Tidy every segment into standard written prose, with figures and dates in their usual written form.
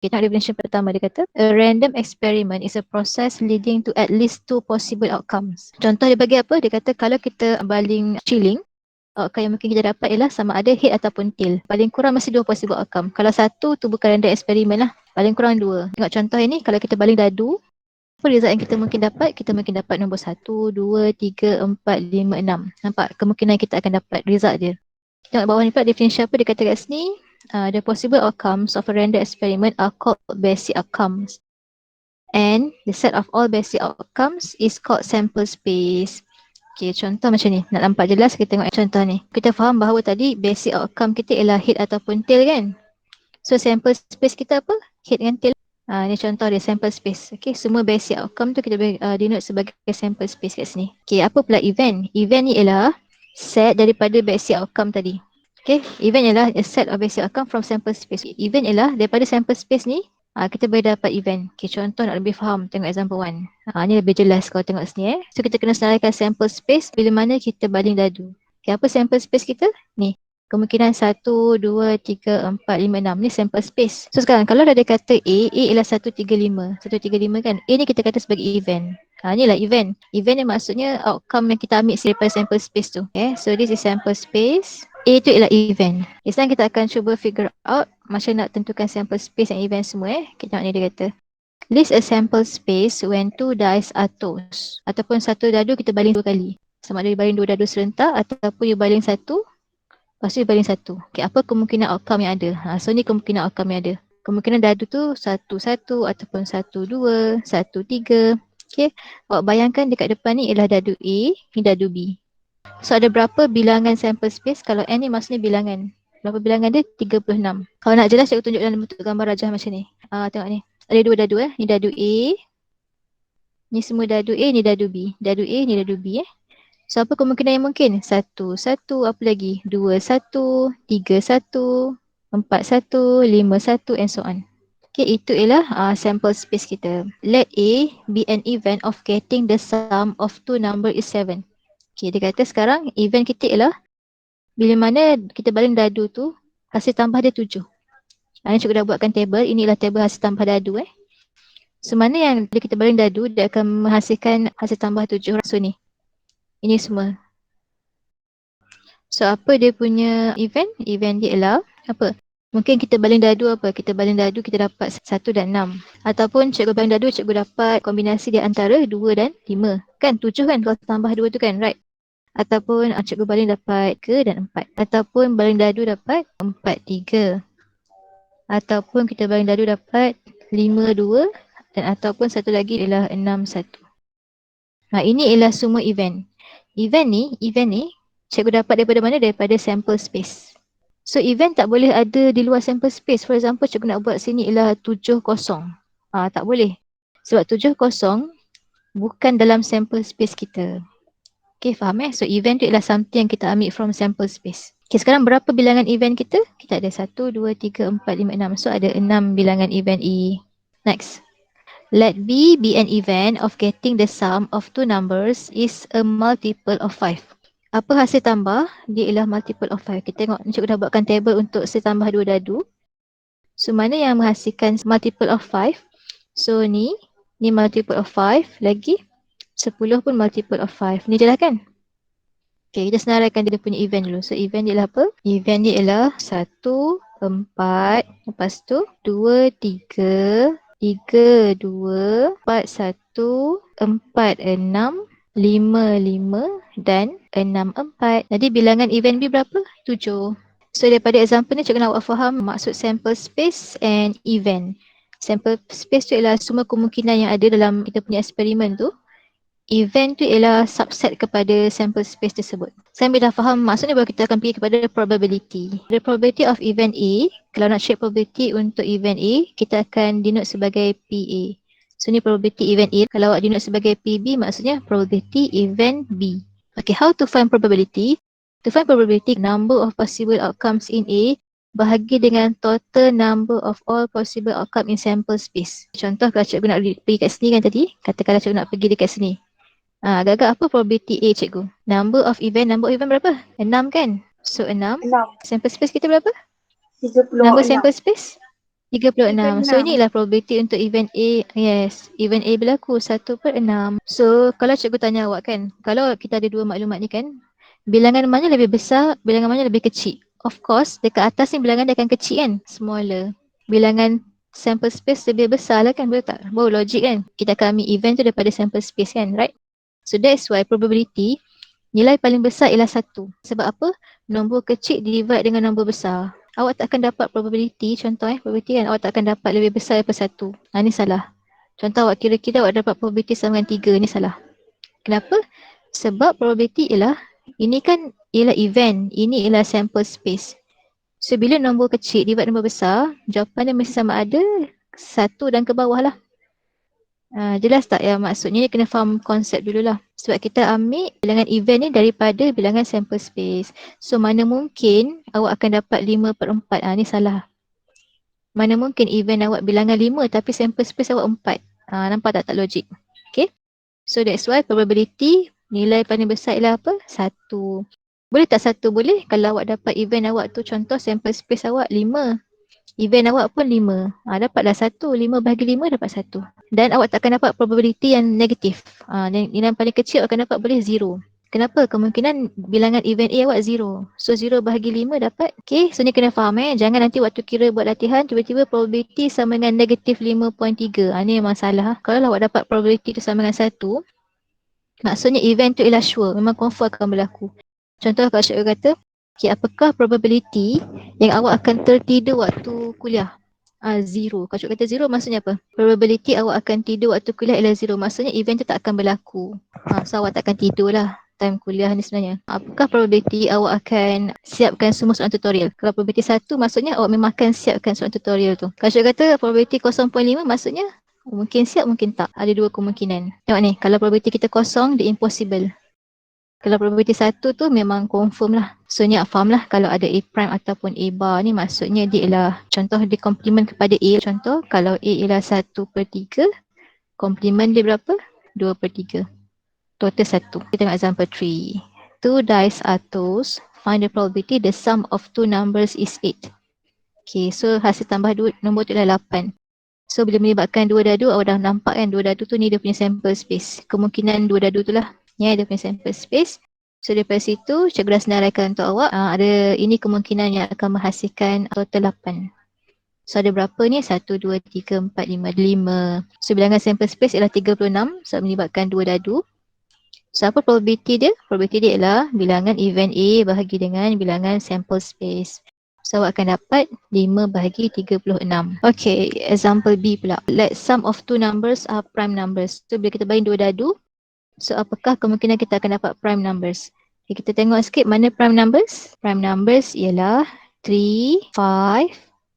Kita tengok definition pertama, dia kata a random experiment is a process leading to at least two possible outcomes. Contoh dia bagi apa? Dia kata kalau kita baling shilling, outcome yang mungkin kita dapat ialah sama ada head ataupun tail. Paling kurang mesti dua possible outcome. Kalau satu tu bukan random experiment lah. Paling kurang dua. Tengok contoh ini, kalau kita baling dadu, apa result yang kita mungkin dapat? Kita mungkin dapat nombor 1, 2, 3, 4, 5, 6. Nampak kemungkinan kita akan dapat result dia. Tengok bawah ni pula definition apa dia kata kat sini. The possible outcomes of a random experiment are called basic outcomes. And the set of all basic outcomes is called sample space. Okay, contoh macam ni. Nak nampak jelas kita tengok contoh ni. Kita faham bahawa tadi basic outcome kita ialah head ataupun tail kan. So sample space kita apa? Head dengan tail. Ni contoh dia sample space. Okay, semua basic outcome tu kita boleh denote sebagai sample space kat sini. Okay, apa pula event? Event ni ialah set daripada basic outcome tadi. Okay, event ialah a set of basic outcome from sample space. Event ialah daripada sample space ni, kita boleh dapat event. Okay, contoh nak lebih faham, tengok example 1. Ni lebih jelas kalau tengok sini. So, kita kena senaraikan sample space bila mana kita baling dadu. Okay, apa sample space kita? Ni, kemungkinan 1, 2, 3, 4, 5, 6. Ni sample space. So, sekarang kalau dah ada kata A ialah 135. 135 kan? A ni kita kata sebagai event. Ni lah event. Event ni maksudnya outcome yang kita ambil daripada sample space tu. Okay, so this is sample space. A tu ialah event. Sekarang kita akan cuba figure out macam nak tentukan sample space and event semua. Kita tengok ni dia kata. List a sample space when two dice are tossed. Ataupun satu dadu kita baling dua kali. Sama ada you baling dua dadu serentak ataupun you baling satu. Lepas tu you baling satu. Okay, apa kemungkinan outcome yang ada? So ni kemungkinan outcome yang ada. Kemungkinan dadu tu 1-1 ataupun 1-2, 1-3. Okay, awak bayangkan dekat depan ni ialah dadu A, ni dadu B. So ada berapa bilangan sample space? Kalau N ni maksudnya bilangan. Berapa bilangan dia? 36. Kalau nak jelas cikgu tunjuk dalam bentuk gambar rajah macam ni. Tengok ni. Ada dua dadu Ni dadu A. Ni semua dadu A, ni dadu B. Dadu A, ni dadu B So apa kemungkinan yang mungkin? 1, 1, apa lagi? 2, 1, 3, 1, 4, 1, 5, 1 and so on. Okay, itu ialah sample space kita. Let A be an event of getting the sum of two number is 7. Okay, dia kata sekarang event kita ialah bila mana kita baling dadu tu hasil tambah dia 7. Ini cikgu dah buatkan table. Inilah table hasil tambah dadu So mana yang bila kita baling dadu dia akan menghasilkan hasil tambah 7. So ni. Ini semua. So apa dia punya event? Event dia ialah apa? Mungkin kita baling dadu apa? Kita baling dadu kita dapat 1 dan 6. Ataupun cikgu baling dadu cikgu dapat kombinasi di antara 2 dan 5. Kan 7 kan kalau tambah 2 tu kan, right? Ataupun cikgu baling dapat 3 dan 4. Ataupun baling dadu dapat 4, 3. Ataupun kita baling dadu dapat 5, 2. Dan ataupun satu lagi ialah 6, 1. Ini ialah semua event. Event ni cikgu dapat daripada mana? Daripada sample space. So event tak boleh ada di luar sample space. For example, cikgu nak buat sini ialah 7, 0. Tak boleh. Sebab 7, 0 bukan dalam sample space kita. Okay, faham So event tu ialah something yang kita ambil from sample space. Okay, sekarang berapa bilangan event kita? Kita ada 1, 2, 3, 4, 5, 6. So ada 6 bilangan event E. Next. Let B be an event of getting the sum of two numbers is a multiple of 5. Apa hasil tambah? Dia ialah multiple of 5. Kita tengok, cikgu dah buatkan table untuk hasil tambah 2 dadu. So mana yang menghasilkan multiple of 5? So ni multiple of 5 lagi. 10 pun multiple of 5. Ni je lah kan? Okay, kita senaraikan dia punya event dulu. So event dia ialah apa? Event dia ialah 1, 4. Lepas tu 2, 3. 3, 2. 4, 1. 4, 6. 5, 5. Dan 6, 4. Jadi bilangan event B berapa? 7. So daripada example ni cikgu nak awak faham maksud sample space and event. Sample space tu ialah semua kemungkinan yang ada dalam kita punya eksperimen tu. Event tu ialah subset kepada sample space tersebut. Sambil dah faham maksudnya baru kita akan pergi kepada probability. The probability of event A, kalau nak check probability untuk event A, kita akan denote sebagai PA. So ni probability event A. Kalau awak denote sebagai PB maksudnya probability event B. Okay, how to find probability? To find probability, number of possible outcomes in A bahagi dengan total number of all possible outcome in sample space. Contoh kalau cikgu nak pergi kat sini kan tadi, katakanlah cikgu nak pergi dekat sini. Agak-agak apa probability A cikgu? Number of event berapa? 6 kan? So 6. 6. Sample space kita berapa? 36. Number sample space? 36. So inilah probability untuk event A. Yes, event A berlaku 1/6. So kalau cikgu tanya awak kan, kalau kita ada dua maklumat ni kan, bilangan mana lebih besar, bilangan mana lebih kecil? Of course, dekat atas ni bilangan dia akan kecil kan, smaller. Bilangan sample space lebih besar lah kan, betul tak? Baru logik kan? Kita akan ambil event tu daripada sample space kan, right? So that's why probability nilai paling besar ialah 1. Sebab apa? Nombor kecil divide dengan nombor besar. Awak tak akan dapat probability, contoh probability kan, awak tak akan dapat lebih besar daripada 1. Ni salah. Contoh awak kira-kira awak dapat probability sama dengan 3, ni salah. Kenapa? Sebab probability ialah, ini kan ialah event, ini ialah sample space. So bila nombor kecil divide nombor besar, jawapan dia mesti sama ada 1 dan ke bawah lah. Jelas tak ya, maksudnya ni kena faham konsep dululah. Sebab kita ambil bilangan event ni daripada bilangan sample space. So mana mungkin awak akan dapat 5/4. Ni salah. Mana mungkin event awak bilangan 5 tapi sample space awak 4. Nampak tak logik? Okay. So that's why probability nilai paling besar ialah apa? 1. Boleh tak 1? Boleh. Kalau awak dapat event awak tu, contoh sample space awak 5. Event awak pun 5. Dapatlah 1. 5/5 dapat 1. Dan awak tak akan dapat probability yang negatif. Nilai paling kecil awak akan dapat boleh 0. Kenapa? Kemungkinan bilangan event A awak 0. So 0/5 dapat. Okay, so ni kena faham Jangan nanti waktu kira buat latihan, tiba-tiba probability sama dengan negatif 5.3. Ni memang salah. Kalau awak dapat probability tu sama dengan 1, maksudnya event tu ialah sure. Memang confirm akan berlaku. Contoh kalau cikgu kata, okay, apakah probability yang awak akan tertidur waktu kuliah? 0. Kalau cikgu kata 0 maksudnya apa? Probability awak akan tidur waktu kuliah ialah 0. Maksudnya event tu tak akan berlaku. So awak tak akan tidur lah time kuliah ni sebenarnya. Apakah probability awak akan siapkan semua soalan tutorial? Kalau probability 1 maksudnya awak memang akan siapkan soalan tutorial tu. Kalau cikgu kata probability 0.5 maksudnya mungkin siap mungkin tak. Ada dua kemungkinan. Tengok ni, kalau probability kita kosong, dia impossible. Kalau probability 1 tu memang confirm lah. So ni faham lah kalau ada A prime ataupun A bar ni maksudnya dia ialah, contoh dia komplement kepada A. Contoh kalau A ialah 1/3, komplement dia berapa? 2/3. Total 1. Kita tengok example 3. Two dice are tossed. Find the probability the sum of two numbers is 8. Okay, so hasil tambah nombor tu ialah 8. So bila melibatkan dua dadu, awak dah nampak kan dua dadu tu ni dia punya sample space. Kemungkinan dua dadu tu lah. Ni dia punya sample space. So daripada situ, cikgu dah senaraikan untuk awak. Ada ini kemungkinan yang akan menghasilkan total 8. So ada berapa ni? 1, 2, 3, 4, 5. Ada 5. So bilangan sample space ialah 36. So melibatkan dua dadu. So apa probability dia? Probability dia ialah bilangan event A bahagi dengan bilangan sample space. So awak akan dapat 5/36. Okay, example B pula. Let sum of two numbers are prime numbers. So bila kita bagi dua dadu, so apakah kemungkinan kita akan dapat prime numbers? Okay, kita tengok sikit mana prime numbers. Prime numbers ialah 3, 5,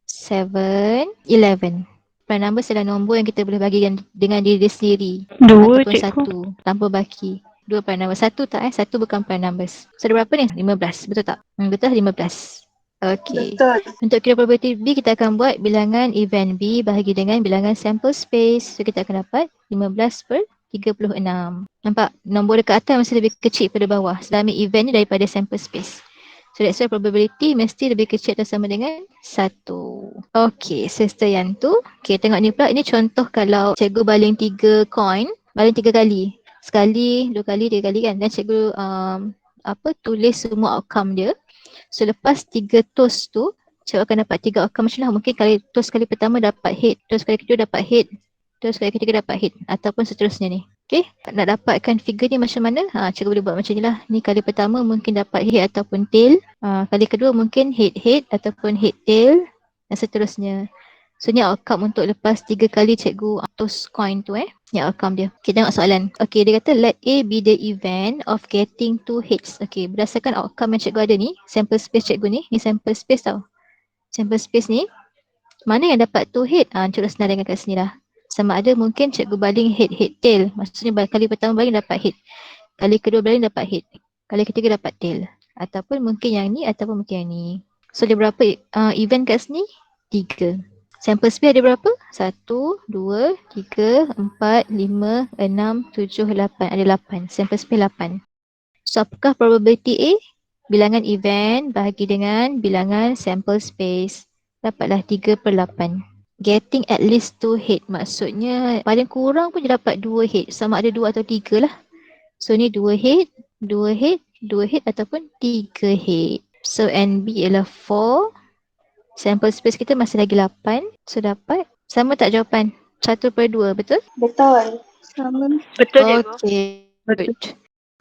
7, 11. Prime numbers adalah nombor yang kita boleh bagi dengan diri sendiri. Dua, ataupun cikgu. 1 tanpa baki. 2 prime number. 1 tak 1 bukan prime numbers. So ada berapa ni? 15. Betul tak? Betul 15. Okay. Betul. Untuk kira probability B, kita akan buat bilangan event B bahagi dengan bilangan sample space. So kita akan dapat 15/36. Nampak? Nombor dekat atas mesti lebih kecil pada bawah. Sebab ambil event ni daripada sample space. So that's why probability mesti lebih kecil atau sama dengan 1. Okay, sister yang tu. Okay, tengok ni pula. Ini contoh kalau cikgu baling 3 coin. Baling 3 kali. Sekali, 2 kali, 3 kali kan. Dan cikgu tulis semua outcome dia. So lepas 3 toss tu, cikgu akan dapat 3 outcome macam mana. Mungkin toss kali pertama dapat head, toss kali kedua dapat head, toss kali ketiga dapat head, ataupun seterusnya ni. Okay, nak dapatkan figure ni macam mana? Cikgu boleh buat macam ni lah. Ni kali pertama mungkin dapat head ataupun tail. Kali kedua mungkin head ataupun head tail, dan seterusnya. So ni outcome untuk lepas 3 kali cikgu toss coin tu Ni outcome dia. Kita tengok soalan. Okay, dia kata let A be the event of getting 2 heads. Okay, berdasarkan outcome yang cikgu ada ni, sample space cikgu ni sample space tau. Sample space ni, mana yang dapat 2 head? Cikgu dah senaraikan kat sini lah. Sama ada mungkin cikgu baling head tail. Maksudnya kali pertama baling dapat head. Kali kedua baling dapat head. Kali ketiga dapat tail. Ataupun mungkin yang ni ataupun mungkin yang ni. So ada berapa event kat sini? 3. Sample space ada berapa? 1, 2, 3, 4, 5, 6, 7, 8. Ada 8. Sample space 8. So apakah probability A? Bilangan event bahagi dengan bilangan sample space. Dapatlah 3/8. Getting at least 2 head. Maksudnya paling kurang pun dia dapat 2 head. Sama ada 2 atau 3 lah. So ni 2 head, 2 head, 2 head ataupun 3 head. So NB ialah 4. Sample space kita masih lagi 8. So dapat. Sama tak jawapan? 1/2, betul? Betul. Sama. Betul, cikgu. Okay, Betul. good.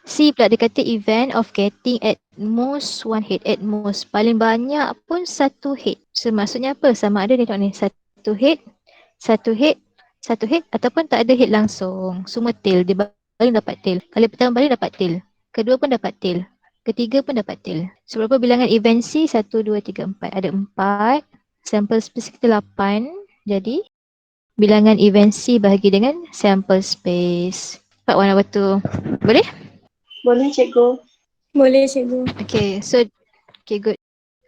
C pula dia kata event of getting at most 1 head. At most. Paling banyak pun 1 head. So maksudnya apa? Sama ada dia tengok ni. 1 head, 1 head, 1 head ataupun tak ada head langsung. Semua tail. Dia baling dapat tail. Kali pertama baling dapat tail. Kedua pun dapat tail. Ketiga pun dapat tail. So berapa bilangan event C? 1, 2, 3, 4. Ada 4. Sample space kita 8. Jadi bilangan event C bahagi dengan sample space. Part 1 over 2. Boleh? Boleh cikgu. Boleh, cikgu. Okay, so okay, good.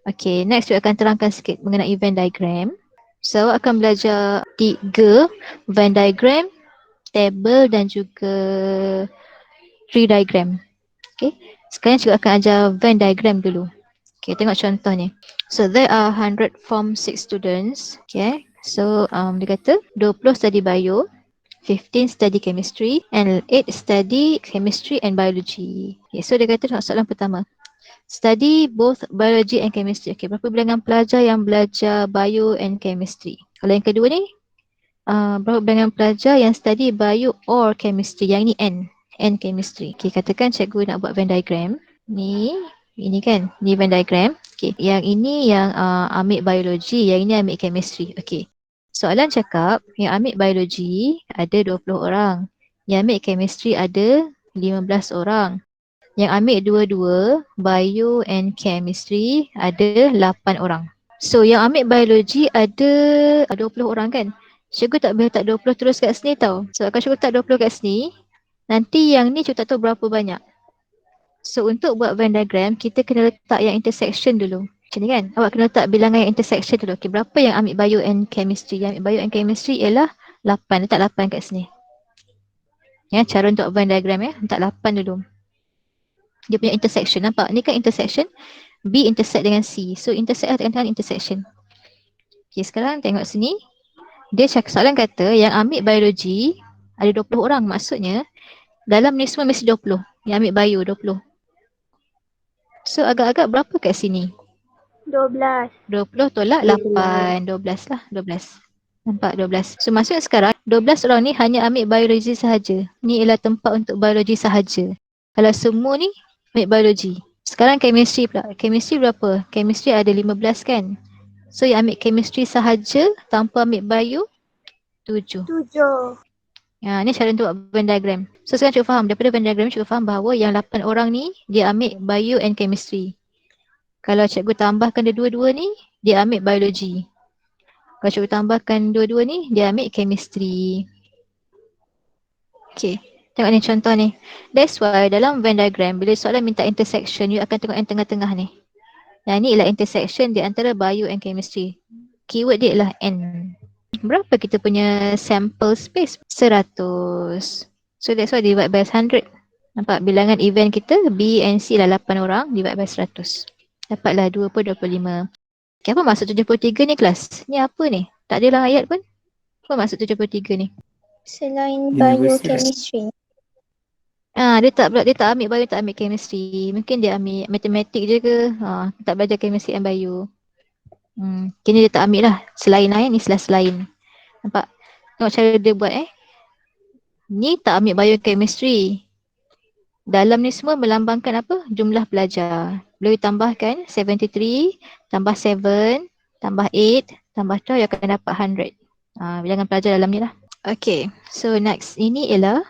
Okay, next we akan terangkan sikit mengenai Venn diagram. So akan belajar 3 Venn diagram, table dan juga tree diagram. Okay, sekarang cikgu akan ajar Venn diagram dulu. Okay, tengok contoh ni. So there are 100 form 6 students. Okay, so dia kata 20 study bio, 15 study chemistry and 8 study chemistry and biology. Okay, so dia kata tengok soalan pertama. Study both biology and chemistry. Okay, berapa bilangan pelajar yang belajar bio and chemistry? Kalau yang kedua ni, berapa bilangan pelajar yang study bio or chemistry? Yang ni N chemistry. Okay, katakan cikgu nak buat Venn diagram. Ini kan, ni Venn diagram. Okay, yang ini yang ambil biology, yang ini ambil chemistry. Okay, soalan cakap yang ambil biology ada 20 orang. Yang ambil chemistry ada 15 orang. Yang ambil dua-dua, bio and chemistry ada 8 orang. So yang ambil biology ada 20 orang kan? Cikgu tak boleh letak 20 terus kat sini tau. So kalau cikgu letak 20 kat sini, nanti yang ni cikgu tak tahu berapa banyak. So untuk buat Venn diagram, kita kena letak yang intersection dulu. Macam ni kan? Awak kena letak bilangan yang intersection dulu. Okay, berapa yang ambil bio and chemistry? Yang ambil bio and chemistry ialah 8. Letak 8 kat sini. Ya, cara untuk Venn diagram ya. Letak 8 dulu. Dia punya intersection, nampak? Ni kan intersection, B intersect dengan C. So intersect lah tekan intersection. Okay, sekarang tengok sini. Dia soalan kata yang ambil biology ada 20 orang. Maksudnya dalam ni semua mesti 20. Yang ambil bio 20. So agak-agak berapa kat sini? 12. 20 tolak 8. 12 lah, 12. Nampak 12. So maksudnya sekarang 12 orang ni hanya ambil biology sahaja. Ni ialah tempat untuk biology sahaja. Kalau semua ni ambil biology. Sekarang chemistry pula. Chemistry berapa? Chemistry ada 15 kan? So yang ambil chemistry sahaja tanpa ambil bio 7. 7. Ya, ni cara untuk buat Venn diagram. So sekarang cikgu faham. Daripada Venn diagram cikgu faham bahawa yang 8 orang ni dia ambil bio and chemistry. Kalau cikgu tambahkan dia dua-dua ni, dia ambil biology. Kalau cikgu tambahkan dua-dua ni, dia ambil chemistry. Okay. Tengok ni contoh ni. That's why dalam Venn diagram, bila soalan minta intersection, you akan tengok yang tengah-tengah ni. Yang ni ialah intersection di antara bio and chemistry. Keyword dia ialah N. Berapa kita punya sample space? 100. So that's why divide by 100. Nampak bilangan event kita B and C lah 8 orang divide by 100. Dapatlah 2 per 25. Okay, apa maksud 73 ni kelas? Ni apa ni? Tak ada dalam ayat pun. Apa maksud 73 ni? Selain University. biochemistry. Dia tak ambil bio, tak ambil chemistry. Mungkin dia ambil matematik je ke. Tak belajar chemistry and bio. Kini dia tak ambil lah. Selain lah ni selain. Nampak? Tengok cara dia buat Ni tak ambil biochemistry. Dalam ni semua melambangkan apa? Jumlah pelajar. Boleh tambahkan 73, tambah 7, tambah 8, tambah 12 akan dapat 100. Bilangan pelajar dalam ni lah. Okay, so next. Ini ialah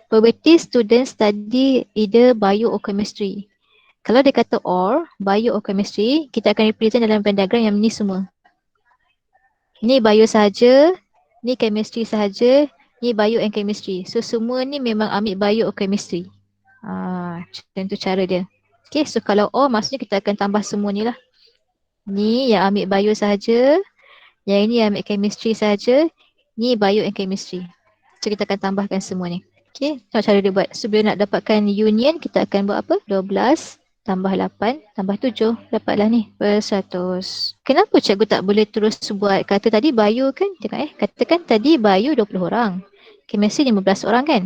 probability students study either bio or chemistry. Kalau dia kata or, bio or chemistry, kita akan represent dalam Venn diagram yang ni semua. Ni bio sahaja, ni chemistry sahaja, ni bio and chemistry. So semua ni memang ambil bio or chemistry. Macam tu cara dia. Okay, so kalau or maksudnya kita akan tambah semua ni lah. Ni yang ambil bio sahaja, yang ini yang ambil chemistry sahaja, ni bio and chemistry. So kita akan tambahkan semua ni. Okay, tengok cara dia buat. So bila nak dapatkan union, kita akan buat apa? 12 tambah 8, tambah 7. Dapatlah ni per 100. Kenapa cikgu tak boleh terus buat kata tadi bio kan? Tengok katakan tadi bio 20 orang. Chemistry 15 orang kan?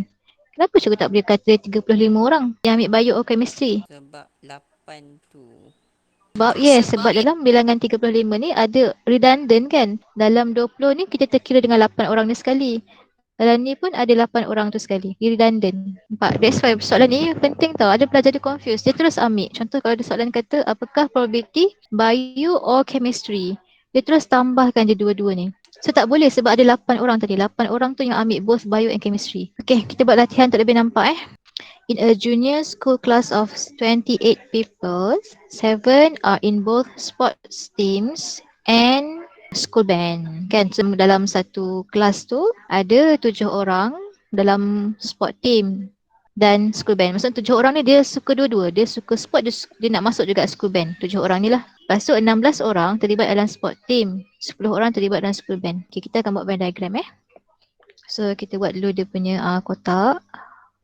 Kenapa cikgu tak boleh kata 35 orang yang ambil bio or chemistry? Sebab 8 tu. Sebab dalam bilangan 35 ni ada redundant kan? Dalam 20 ni kita terkira dengan 8 orang ni sekali. Dalam ni pun ada 8 orang tu sekali. Dia redundant. Nampak? That's why soalan ni penting tau. Ada pelajar dia confused. Dia terus ambil. Contoh kalau ada soalan kata apakah probability bio or chemistry. Dia terus tambahkan je dua-dua ni. So tak boleh sebab ada 8 orang tadi. 8 orang tu yang ambil both bio and chemistry. Okay, kita buat latihan untuk lebih nampak In a junior school class of 28 people, 7 are in both sports teams and school band. Kan, so, dalam satu kelas tu ada 7 orang dalam sport team dan school band. Maksudnya 7 orang ni dia suka dua-dua. Dia suka sport, dia nak masuk juga school band. 7 orang ni lah. Lepas tu 16 orang terlibat dalam sport team. 10 orang terlibat dalam school band. Okay, kita akan buat Venn diagram So kita buat dulu dia punya kotak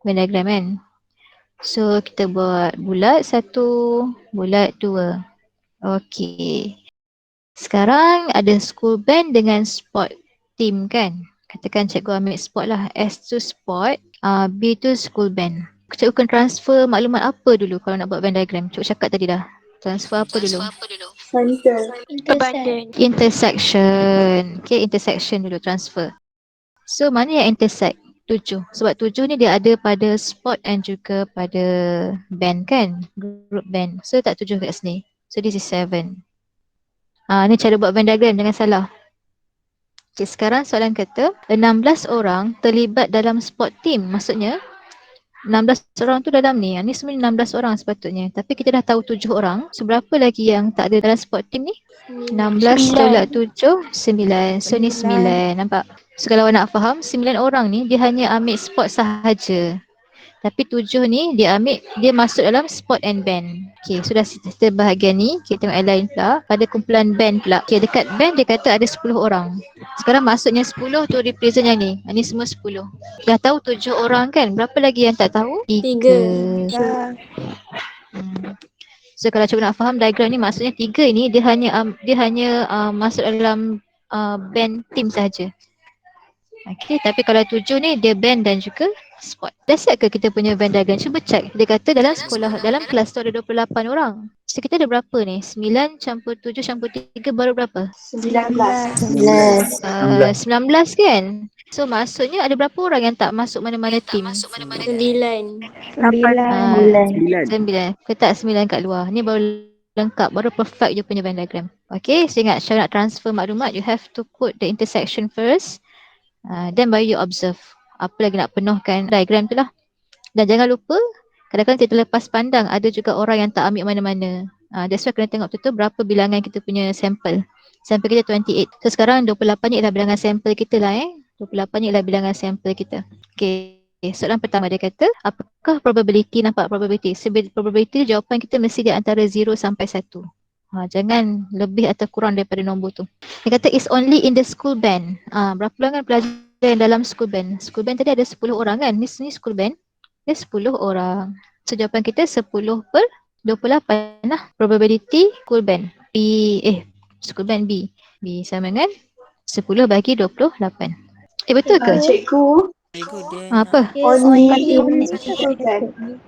Venn diagram kan. So kita buat bulat 1, bulat 2. Okey. Sekarang ada school band dengan sport team kan. Katakan cikgu ambil sport lah. S tu sport, B tu school band. Cikgu akan transfer maklumat apa dulu kalau nak buat Venn diagram? Cikgu cakap tadi dah. Transfer apa dulu? Center. Intersection. Okay, intersection dulu transfer. So mana yang intersect? 7. Sebab 7 ni dia ada pada sport and juga pada band kan? Group band. So tak 7 kat sini. So this is 7. Ni cara buat Venn diagram, jangan salah. Okay, sekarang soalan kata 16 orang terlibat dalam sport team. Maksudnya 16 orang tu dalam ni. Ni semua 16 orang sepatutnya. Tapi kita dah tahu 7 orang. So berapa lagi yang tak ada dalam sport team ni? 16 tolak 7, 9. So ni 9. Nampak? So kalau nak faham, 9 orang ni dia hanya ambil sport sahaja. Tapi 7 ni dia masuk dalam sport and band. Okay, sudah kita bahagian ni. Kita tengok lain pula. Pada kumpulan band pula. Okay, dekat band dia kata ada 10 orang. Sekarang maksudnya 10 tu represent yang ni. Ni semua 10. Dah tahu 7 orang kan? Berapa lagi yang tak tahu? 3. So kalau cuba nak faham diagram ni maksudnya 3 ni dia hanya masuk dalam band team sahaja. Okay, tapi kalau 7 ni dia band dan juga sport. Dah siap ke kita punya Venn diagram? Cuba check. Dia kata dalam sekolah, dalam kelas tu ada 28 orang. So kita ada berapa ni? 9 campur 7 campur 3 baru berapa? 19. 19 kan? So maksudnya ada berapa orang yang tak masuk mana-mana team? 9. 9. Letak 9 kat luar. Ni baru lengkap, baru perfect je punya Venn diagram. Okay, so ingat cara nak transfer maklumat, you have to put the intersection first. Then baru you observe. Apa lagi nak penuhkan diagram tu lah. Dan jangan lupa, kadang-kadang kita lepas pandang ada juga orang yang tak ambil mana-mana. That's why kena tengok betul-betul berapa bilangan kita punya sampel. Sampel kita 28. So sekarang 28 ni ialah bilangan sampel kita lah 28 ni ialah bilangan sampel kita. Okay, soalan pertama dia kata, apakah probability, nampak probability. So probability jawapan kita mesti di antara 0 sampai 1. Jangan lebih atau kurang daripada nombor tu. Dia kata is only in the school band. Berapa bilangan pelajar yang dalam school band? School band tadi ada 10 orang kan? Ni school band. Dia 10 orang. So jawapan kita 10 per 28 lah. Probability school band. School band B. B sama dengan 10 bagi 28. Betul ke? Cikgu. Apa? Only in school band.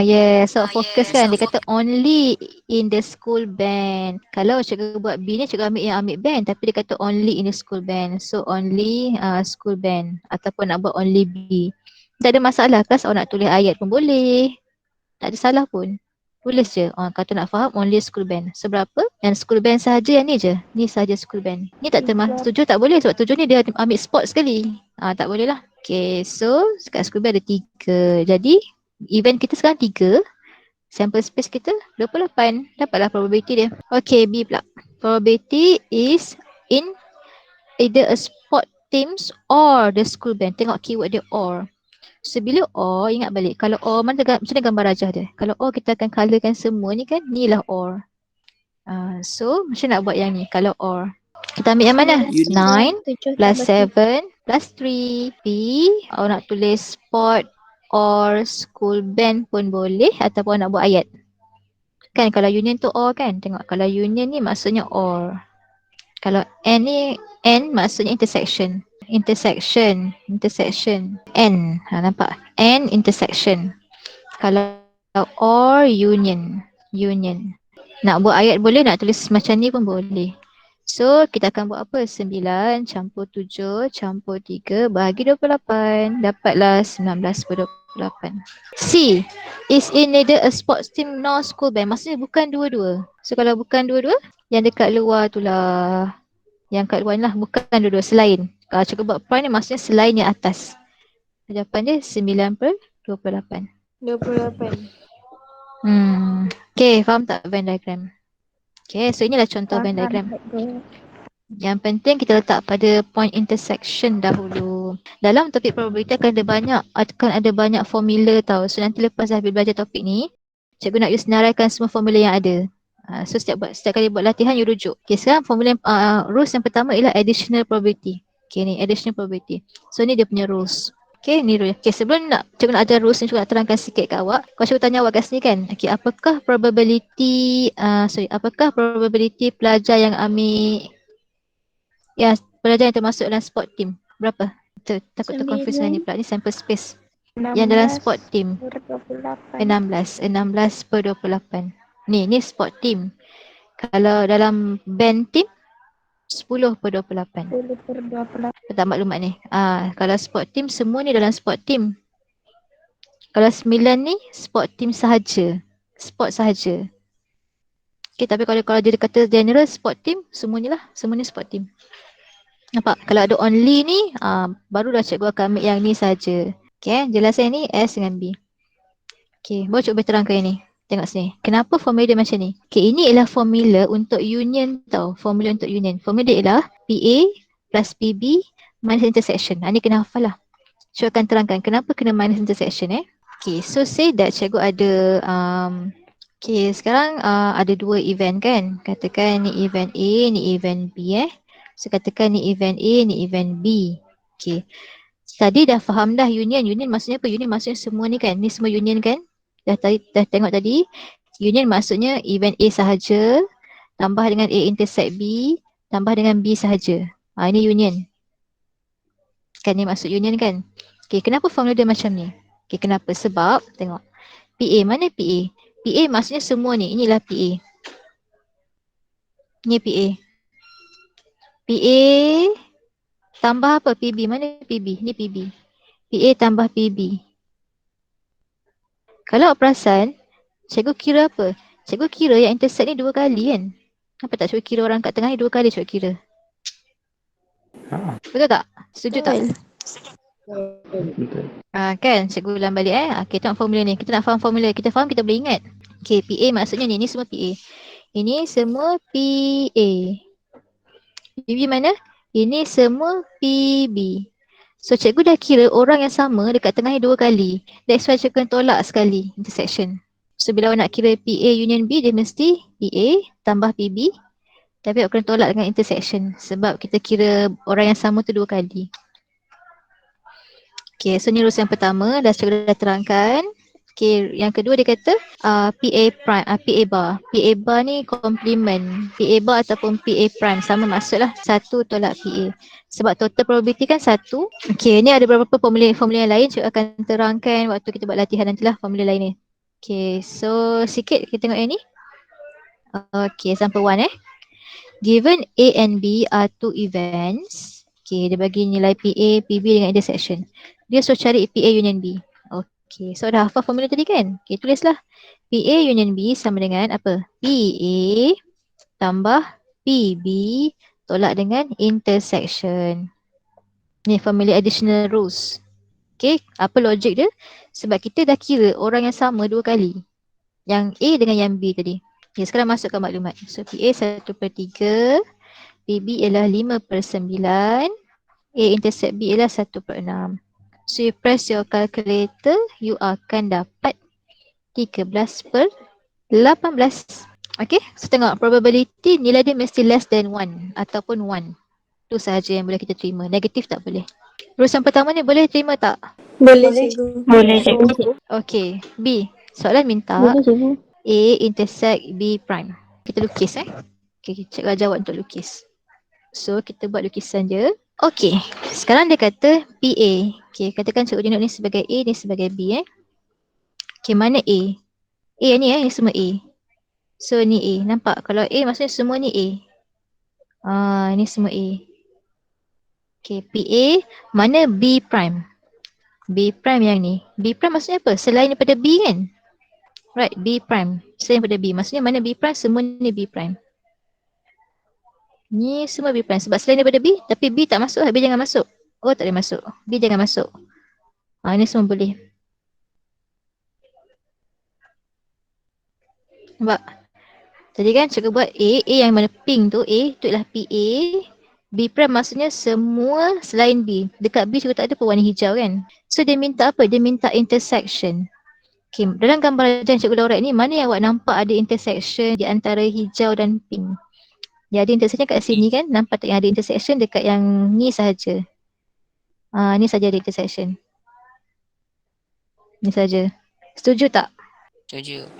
Yes. So fokus kan. Dia kata only in the school band. Kalau cikgu buat B ni, cikgu ambil band. Tapi dia kata only in the school band. So only school band. Ataupun nak buat only B. Tak ada masalah. Kelas awak nak tulis ayat pun boleh. Tak ada salah pun. Tulis je. Kata nak faham only school band. Seberapa? Yang school band sahaja yang ni je. Ni sahaja school band. Ni tak termasuk 7 tak boleh. Sebab 7 ni dia ambil sport sekali. Tak boleh lah. Okay. So kat school band ada 3. Jadi event kita sekarang 3. Sample space kita 28. Dapatlah probability dia. Okay, B pula. Probability is in either a sport teams or the school band. Tengok keyword dia or. So bila or, ingat balik. Kalau or, macam mana gambar rajah dia? Kalau or kita akan colourkan semua ni kan. Ni lah or. So macam nak buat yang ni kalau or. Kita ambil yang mana? 9 plus 7 plus 3. B. Awak nak tulis sport or school band pun boleh, ataupun nak buat ayat. Kan kalau union tu or kan, tengok kalau union ni maksudnya or. Kalau N ni, N maksudnya intersection. Intersection. N, nampak? N intersection. Kalau or union. Nak buat ayat boleh, nak tulis macam ni pun boleh. So kita akan buat apa? 9 campur 7 campur 3 bahagi 28. Dapatlah 19/28. C is in neither a sports team nor school band. Maksudnya bukan dua-dua. So kalau bukan dua-dua, yang dekat luar tu lah. Yang kat luar ni lah, bukan dua-dua, selain. Kalau cikgu buat prime ni maksudnya selain yang atas. Jawapan dia 9/28. 28. Okay, faham tak Venn diagram? Okay, so inilah contoh Venn diagram. Yang penting kita letak pada point intersection dahulu. Dalam topik probability akan ada banyak formula tau. So nanti lepas dah belajar topik ni, cikgu nak you senaraikan semua formula yang ada. So setiap kali buat latihan you rujuk. Okay, sekarang formula rules yang pertama ialah additional probability. Okay, ni additional probability. So ni dia punya rules. Okay, ni rule. Okay, sebelum cikgu nak ajar rules ni, cikgu nak terangkan sikit kat awak. Kau cikgu tanya awak kat sini kan. Okay, apakah probability pelajar yang ambil pelajar yang termasuk dalam sport team? Berapa? Takut terconfuse dengan ni pula. Ni sample space. Yang dalam sport team 16/28. Ni sport team. Kalau dalam band team 10/28. 10/28. Tak maklumat ni. Kalau sport team, semua ni dalam sport team. Kalau 9 ni sport team sahaja. Sport sahaja. Okay, tapi kalau dia kata general sport team, semua ni sport team. Nampak? Kalau ada only ni, barulah cikgu akan ambil yang ni saja. Okay, jelasan ni S dengan B. Okay, baru cikgu terangkan yang ni. Tengok sini. Kenapa formula dia macam ni? Okay, ini ialah formula untuk union tau. Formula untuk union. Formula dia ialah PA plus PB minus intersection. Ini kena hafal lah. Cikgu akan terangkan kenapa kena minus intersection Okay, so say that cikgu ada okay, sekarang ada dua event kan. Katakan ni event A, ni event B So katakan ni event A, ni event B. Okay. Tadi dah faham dah union. Union maksudnya apa? Union maksudnya semua ni kan. Ni semua union kan. Dah tengok tadi. Union maksudnya event A sahaja tambah dengan A intersect B tambah dengan B sahaja. Ini union. Kan ni maksud union kan. Okay, kenapa formula dia macam ni? Okay, kenapa? Sebab tengok. PA, mana PA? PA maksudnya semua ni. Inilah PA. Ni PA. PA tambah apa? PB. Mana PB? Ni PB. PA tambah PB. Kalau perasan, cikgu kira apa? Cikgu kira yang intersect ni 2 kali kan? Apa tak cikgu kira orang kat tengah ni 2 kali cikgu kira? Betul tak? Setuju tak? Betul. Kan cikgu ulang balik Okay, tengok formula ni. Kita nak faham formula. Kita faham, kita boleh ingat. Okay, PA maksudnya ni semua PA. Ini semua PA. PB mana? Ini semua PB. So cikgu dah kira orang yang sama dekat tengah ni 2 kali. That's why cikgu tolak sekali intersection. So bila awak nak kira PA union B, dia mesti PA tambah PB. Tapi awak kena tolak dengan intersection. Sebab kita kira orang yang sama tu 2 kali. Okay, so ni rules yang pertama. Dah cikgu dah terangkan. Okay, yang kedua dia kata PA prime, PA bar. PA bar ni complement. PA bar ataupun PA prime sama maksud lah. 1 tolak PA. Sebab total probability kan 1. Okay, ni ada beberapa formula yang lain. Cikgu akan terangkan waktu kita buat latihan nantilah formula lain ni. Okay, so sikit kita tengok yang ni. Okay, example 1 Given A and B are 2 events. Okay, dia bagi nilai PA, PB dengan intersection. Dia suruh cari PA union B. Okay, so dah hafal formula tadi kan? Okay, tulislah. PA union B sama dengan apa? PA tambah PB tolak dengan intersection. Ni formula additional rules. Okay, apa logik dia? Sebab kita dah kira orang yang sama 2 kali. Yang A dengan yang B tadi. Okay, sekarang masukkan maklumat. So PA 1/3, PB ialah 5/9, A intercept B ialah 1/6. So you press your calculator, you akan dapat 13/18. Okay, so tengok probability nilai dia mesti less than 1 ataupun 1. Itu sahaja yang boleh kita terima. Negatif tak boleh. Rules yang pertama ni boleh terima tak? Boleh cikgu. Boleh cikgu. Okay, B. Soalan minta Boleh cikgu. A intersect B prime. Kita lukis Okay, cikgu jawab untuk lukis. So, kita buat lukisan je. Okay, sekarang dia kata PA. Okay, katakan cikgu tunjuk ni sebagai A, ni sebagai B Okay, mana A? A ni ni semua A. So, ni A. Nampak? Kalau A maksudnya semua ni A. Ni semua A. Okay, PA. Mana B prime? B prime yang ni. B prime maksudnya apa? Selain daripada B kan? Right, B prime. Selain daripada B. Maksudnya mana B prime? Semua ni B prime. Ni semua B prime. Sebab selain daripada B, tapi B tak masuk lah. B jangan masuk. Oh, tak boleh masuk. B jangan masuk. Ni semua boleh. Nampak? Tadi kan cikgu buat A. A yang mana pink tu. A tu ialah PA. B prime maksudnya semua selain B. Dekat B cikgu tak ada pun warna hijau kan. So dia minta apa? Dia minta intersection. Okay, dalam gambar yang cikgu lorek ni, mana yang awak nampak ada intersection di antara hijau dan pink? Dia ada intersection kat sini kan? Nampak tak yang ada intersection dekat yang ni sahaja? Ni saja ada intersection. Ni saja. Setuju tak? Setuju.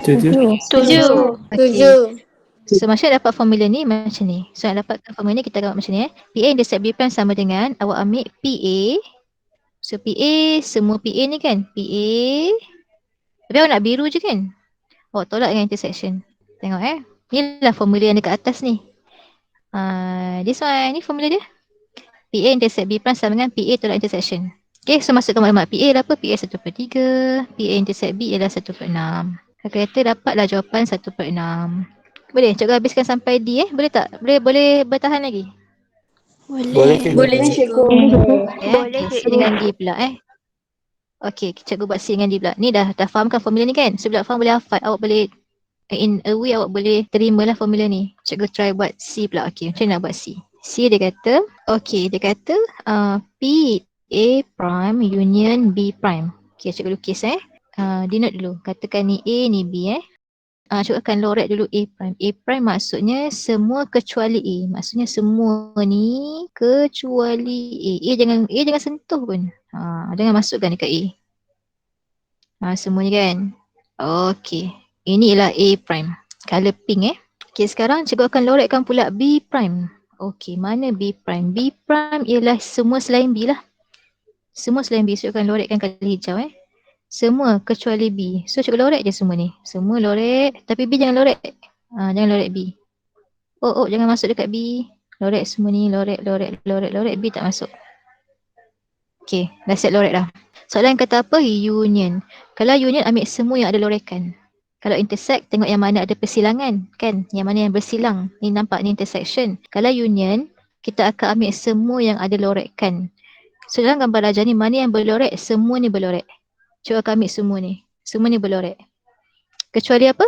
Setuju. Okay. So maksudnya dapat formula ni macam ni. So nak dapatkan formula ni kita dapat macam ni PA intersect B prime sama dengan awak ambil PA. So PA, semua PA ni kan? PA. Tapi awak nak biru je kan? Awak tolak dengan intersection. Tengok Inilah formula yang dekat atas ni. This one, ni formula dia. PA intersect B prime sama dengan PA tolak intersection. Okay, so masukkan maklumat PA adalah apa? PA 1/3. PA intersect B ialah 1/6. Kalkulator dapatlah jawapan 1/6. Boleh? Cikgu habiskan sampai D Boleh tak? Boleh bertahan lagi? Boleh cikgu. Boleh C dengan D pula Okay, cikgu buat C dengan D pula. Ni dah fahamkan formula ni kan? So bila faham boleh hafal. Awak boleh in a way awak boleh terimalah formula ni. Cikgu try buat C pula. Okay, macam mana nak buat C? C dia kata, okay, dia kata P A prime union B prime. Okay, cikgu lukis denote dulu. Katakan ni A, ni B cikgu akan lorek dulu A prime. A prime maksudnya semua kecuali A. Maksudnya semua ni kecuali A. A jangan sentuh pun. Jangan masukkan dekat A. Semua ni kan. Okay. Ini ialah A prime. Color pink Okay, sekarang cikgu akan lorekkan pula B prime. Okay, mana B prime? B prime ialah semua selain B lah. Semua selain B. Cikgu akan lorekkan color hijau Semua kecuali B. So cikgu lorek je semua ni. Semua lorek. Tapi B jangan lorek. Jangan lorek B. Oh, jangan masuk dekat B. Lorek semua ni. Lorek. B tak masuk. Okay, dah set lorek dah. Soalan kata apa? Union. Kalau union ambil semua yang ada lorekan. Kalau intersect tengok yang mana ada persilangan. Kan? Yang mana yang bersilang. Ni nampak ni intersection. Kalau union, kita akan ambil semua yang ada lorekan. So dalam gambar rajah ni, mana yang berlorek? Semua ni berlorek. Cuba kami semua ni. Semua ni berlorek. Kecuali apa?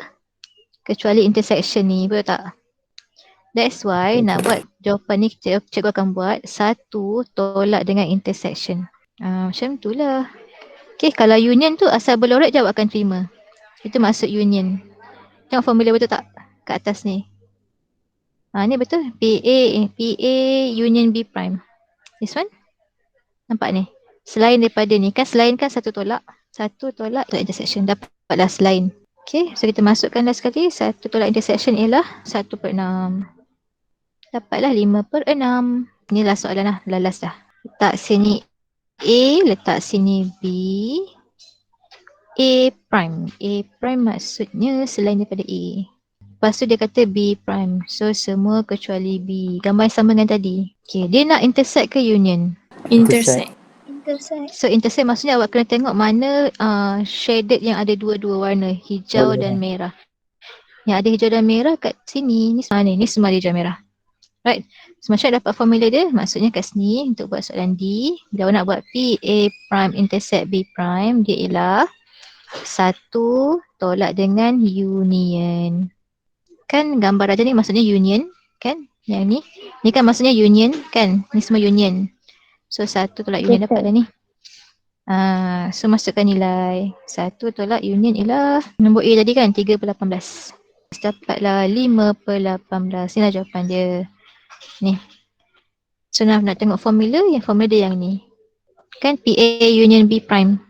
Kecuali intersection ni. Betul tak? That's why nak buat jawapan ni cikgu akan buat satu tolak dengan intersection. Macam tu lah. Okay, kalau union tu asal berlorek je awak akan terima. Itu maksud union. Tengok formula betul tak? Kat atas ni. Ni betul. PA union B prime. This one. Nampak ni? Selain daripada ni kan, selain kan satu tolak intersection, dapatlah selain. Okay, so kita masukkanlah sekali. Satu tolak intersection ialah 1/6. Dapatlah 5/6. Inilah soalan lah, lalas dah. Letak sini A, letak sini B. A prime. A prime maksudnya selain daripada A. Lepas tu dia kata B prime. So semua kecuali B. Gambar yang sama dengan tadi. Okay, dia nak intersect ke union? Intersect. So intersect maksudnya awak kena tengok mana shaded yang ada dua-dua warna, hijau dan merah. Yang ada hijau dan merah kat sini, ni semua ada hijau merah. Right, so macam dapat formula dia, maksudnya kat sini untuk buat soalan D, bila awak nak buat P A prime intersect B prime, dia ialah satu tolak dengan union. Kan gambar raja ni maksudnya union kan, yang ni kan maksudnya union kan, ni semua union. So satu tolak union dapat dah ni. So masukkan nilai. Satu tolak union ialah nombor A tadi kan 3/18. Dapatlah 5/18. Inilah jawapan dia. Ni. So nak tengok formula, yang formula dia yang ni. Kan PA union B prime.